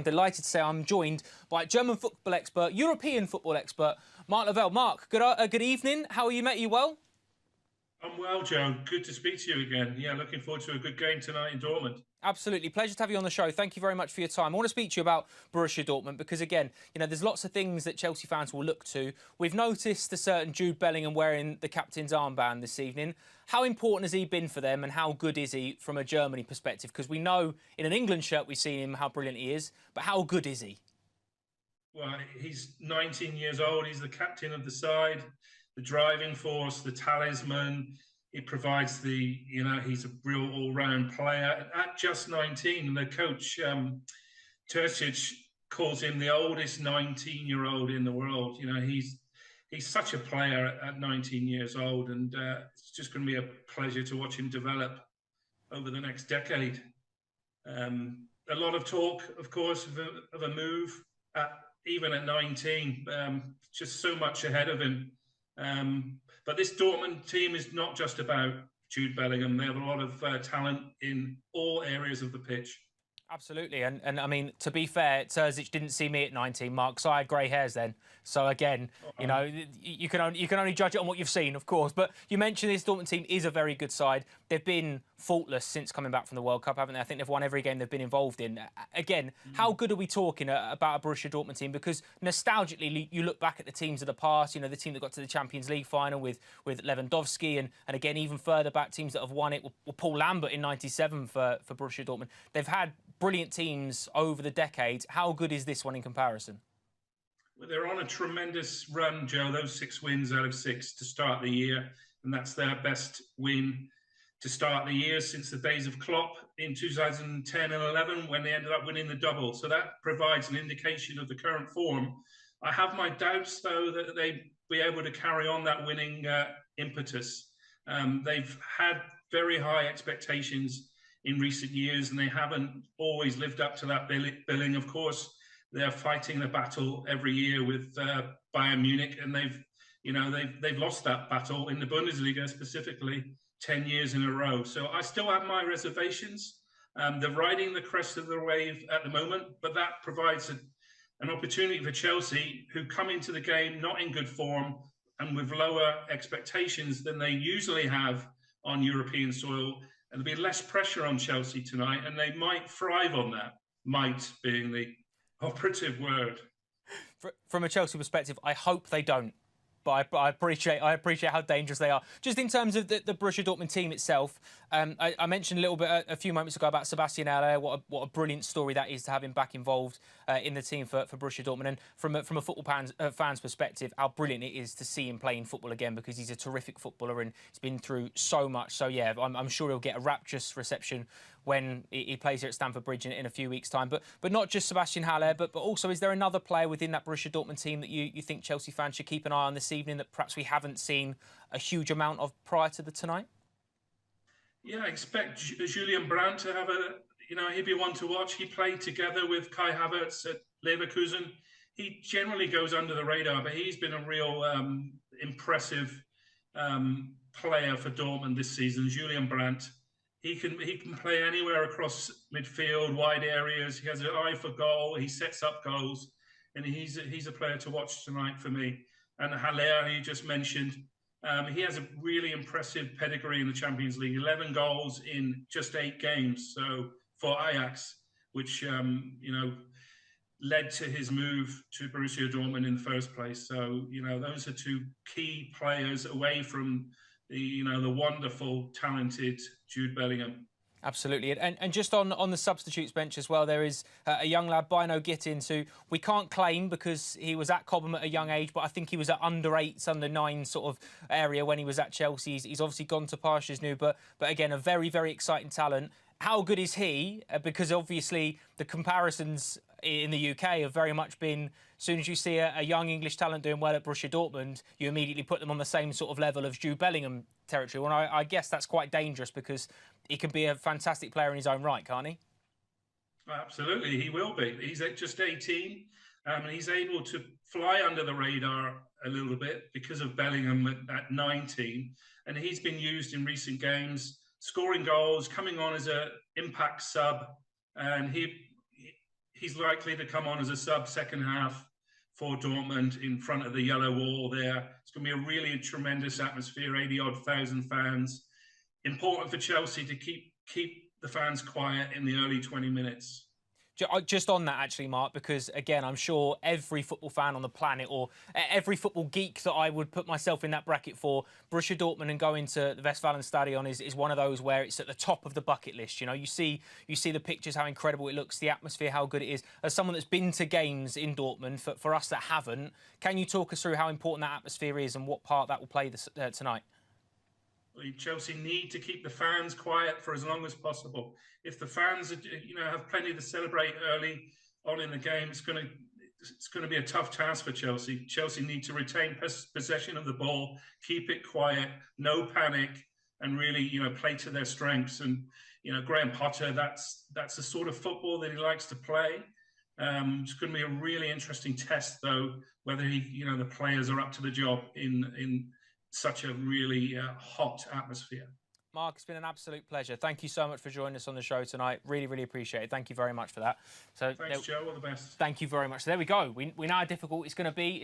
delighted to say I'm joined by German football expert, European football expert, Mark Lovell. Mark, good evening. How are you, mate? Are you well? I'm well, Joe. Good to speak to you again. Yeah, looking forward to a good game tonight in Dortmund. Absolutely. Pleasure to have you on the show. Thank you very much for your time. I want to speak to you about Borussia Dortmund because, again, there's lots of things that Chelsea fans will look to. We've noticed a certain Jude Bellingham wearing the captain's armband this evening. How important has he been for them and how good is he from a Germany perspective? Because we know in an England shirt we've seen him how brilliant he is, but how good is he? Well, he's 19 years old. He's the captain of the side, the driving force, the talisman. He provides he's a real all-round player. At just 19, and the coach, Terzic, calls him the oldest 19-year-old in the world. He's such a player at 19 years old, and it's just going to be a pleasure to watch him develop over the next decade. A lot of talk, of course, of a move, even at 19, just so much ahead of him. But this Dortmund team is not just about Jude Bellingham. They have a lot of talent in all areas of the pitch. Absolutely, and I mean, to be fair, Terzic didn't see me at 19, Mark, so I had grey hairs then. So again, you can only judge it on what you've seen, of course. But you mentioned this Dortmund team is a very good side. They've been faultless since coming back from the World Cup, haven't they? I think they've won every game they've been involved in. Again, how good are we talking about a Borussia Dortmund team? Because nostalgically, you look back at the teams of the past. The team that got to the Champions League final with Lewandowski, and again even further back, teams that have won it. Well, Paul Lambert in '97 for Borussia Dortmund. They've had brilliant teams over the decades. How good is this one in comparison? Well, they're on a tremendous run, Joe. Those 6 wins out of 6 to start the year, and that's their best win to start the year since the days of Klopp in 2010 and 11 when they ended up winning the double. So that provides an indication of the current form. I have my doubts, though, that they'll be able to carry on that winning impetus. They've had very high expectations in recent years, and they haven't always lived up to that billing. Of course, they're fighting the battle every year with Bayern Munich, and they've lost that battle in the Bundesliga specifically 10 years in a row. So I still have my reservations. They're riding the crest of the wave at the moment, but that provides an opportunity for Chelsea, who come into the game not in good form and with lower expectations than they usually have on European soil. And there'll be less pressure on Chelsea tonight, and they might thrive on that. Might being the operative word. From a Chelsea perspective, I hope they don't. But I appreciate how dangerous they are. Just in terms of the Borussia Dortmund team itself, I mentioned a little bit a few moments ago about Sebastian Haller. What a brilliant story that is to have him back involved in the team for Borussia Dortmund. And from a football fan's perspective, how brilliant it is to see him playing football again, because he's a terrific footballer and he's been through so much. So yeah, I'm sure he'll get a rapturous reception when he plays here at Stamford Bridge in a few weeks' time. But not just Sebastian Haller, but also, is there another player within that Borussia Dortmund team that you think Chelsea fans should keep an eye on this evening that perhaps we haven't seen a huge amount of prior to the tonight? Yeah, I expect Julian Brandt to have he'd be one to watch. He played together with Kai Havertz at Leverkusen. He generally goes under the radar, but he's been a real impressive player for Dortmund this season. Julian Brandt. He can play anywhere across midfield, wide areas. He has an eye for goal. He sets up goals, and he's a player to watch tonight for me. And Haller, you just mentioned, he has a really impressive pedigree in the Champions League. 11 goals in just 8 games. So for Ajax, which led to his move to Borussia Dortmund in the first place. So those are 2 key players away from the wonderful, talented Jude Bellingham. Absolutely. And just on the substitutes bench as well, there is a young lad, Bino Gittins, who we can't claim because he was at Cobham at a young age, but I think he was at under-8s, under-9 sort of area when he was at Chelsea. He's obviously gone to pastures new, but again, a very, very exciting talent. How good is he? Because obviously the comparisons in the UK have very much been, as soon as you see a young English talent doing well at Borussia Dortmund, you immediately put them on the same sort of level of Jude Bellingham territory. Well, I guess that's quite dangerous because he can be a fantastic player in his own right, can't he? Absolutely, he will be. He's just 18, and he's able to fly under the radar a little bit because of Bellingham at 19. And he's been used in recent games, scoring goals, coming on as an impact sub, and he's likely to come on as a sub second half for Dortmund in front of the yellow wall there. It's going to be a really tremendous atmosphere, 80-odd thousand fans. Important for Chelsea to keep the fans quiet in the early 20 minutes. Just on that, actually, Mark, because, again, I'm sure every football fan on the planet, or every football geek that I would put myself in that bracket for, Borussia Dortmund and going to the Westfalenstadion is one of those where it's at the top of the bucket list. You know, you see the pictures, how incredible it looks, the atmosphere, how good it is. As someone that's been to games in Dortmund, for us that haven't, can you talk us through how important that atmosphere is and what part that will play tonight? Chelsea need to keep the fans quiet for as long as possible. If the fans, have plenty to celebrate early on in the game, it's going to be a tough task for Chelsea. Chelsea need to retain possession of the ball, keep it quiet, no panic, and really, play to their strengths. And Graham Potter, that's the sort of football that he likes to play. It's going to be a really interesting test, though, whether the players are up to the job in such a really hot atmosphere. Mark, it's been an absolute pleasure. Thank you so much for joining us on the show tonight. Really, really appreciate it. Thank you very much for that. Thanks, Joe. All the best. Thank you very much. So there we go. We know how difficult it's going to be.